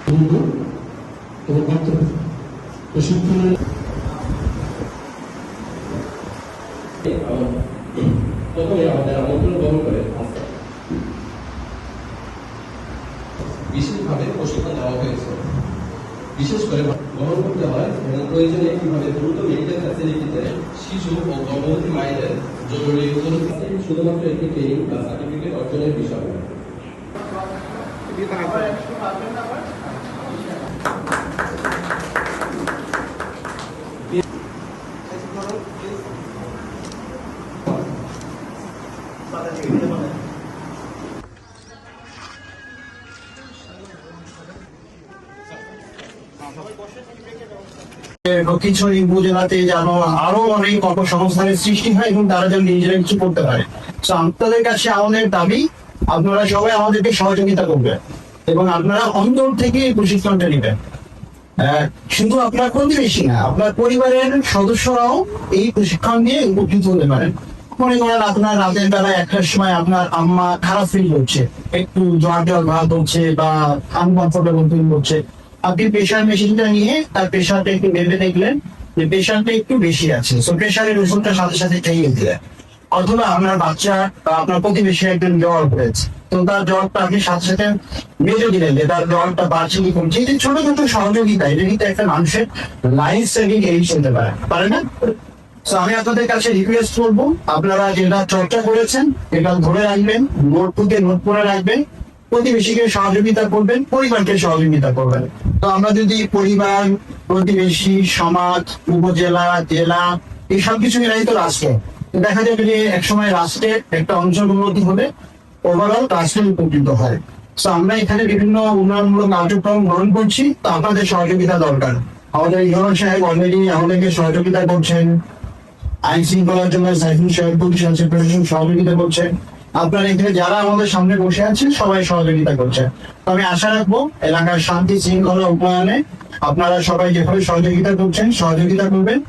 প্রথমে আমাদের আমন্ত্রণ গ্রহণ করে বিশেষভাবে প্রশিক্ষণ দেওয়া হয়েছে। বিশেষ করে গ্রহণ করতে হয় এবং প্রয়োজনে কিভাবে দ্রুত মেডিকেল ফ্যাসিলিটিতে শিশু ও গর্ভবতী মায়েদের জরুরি শুধুমাত্র একটি ট্রেনিং বা সার্টিফিকেট অর্জনের বিষয় নয়। দক্ষিণছড়ি উপজেলাতে যেন আরো অনেক কর্মসংস্থানের সৃষ্টি হয় এবং তারা যেন নিজেরা কিছু করতে পারে। তো আপনাদের কাছে আমাদের দাবি, আপনারা সবাই আমাদেরকে সহযোগিতা করবেন এবং আপনারা অন্তর থেকে এই প্রশিক্ষণটা নেবেন। শুধু আপনার প্রতিবেশী না, আপনার পরিবারের সদস্যরাও এই প্রশিক্ষণ নিয়ে উপকৃত হতে পারেন। মনে করেন আপনার রাতের বেলা একটার সময় আপনার আম্মা খারাপ ফিল করছে, একটু জ্বর ভাত হচ্ছে বা আনকমফোর্টেবল ফিল করছে, আপনি প্রেশার মেশিনটা নিয়ে তার প্রেশারটা একটু ভেবে দেখলেন যে প্রেশারটা একটু বেশি আছে, তো প্রেশারের ওষুধটা সাথে সাথে খাইয়ে দিলেন। অথবা আপনার বাচ্চা বা আপনার প্রতিবেশী একজন জ্বর হয়েছে, তো তার জ্বরটা আপনি সাথে সাথে বেঁচে দিলেন যে তার জ্বরটা বাড়ছে কি কমছে। এই ছোট ছোট সহযোগিতা, এটা কিন্তু একটা মানুষের লাইফ সেভিং এই চলতে পারে না? তো আমি আপনাদের কাছে রিকোয়েস্ট করবো, আপনারা যেটা চর্চা করেছেন এটা ধরে রাখবেন, নোটবুকে নোট করে রাখবেন, প্রতিবেশীকে সহযোগিতা করবেন, পরিবারকে সহযোগিতা করবেন। তো আমরা যদি পরিবার, প্রতিবেশী, সমাজ, উপজেলা, জেলা এই সবকিছু মিলাই তো রাষ্ট্র, দেখা যাবে যে একসময় রাষ্ট্রের একটা অঞ্চল উন্নতি হলে ওভারঅল রাষ্ট্রের উপকৃত হয়। তো আমরা এখানে বিভিন্ন উন্নয়নমূলক কার্যক্রম গ্রহণ করছি, তো আপনাদের সহযোগিতা দরকার। আমাদের ইহরণ সাহেব অলরেডি আমাদেরকে সহযোগিতা করছেন, আইন শৃঙ্খলার জন্য সাইফুল সাহেব পুলিশ আছে, প্রশাসন সহযোগিতা করছে, আপনারা এখানে যারা আমাদের সামনে বসে আছেন সবাই সহযোগিতা করছে। তো আমি আশা রাখবো এলাকার শান্তি শৃঙ্খলা উন্নয়নে আপনারা সবাই যেভাবে সহযোগিতা করছেন সহযোগিতা করবেন।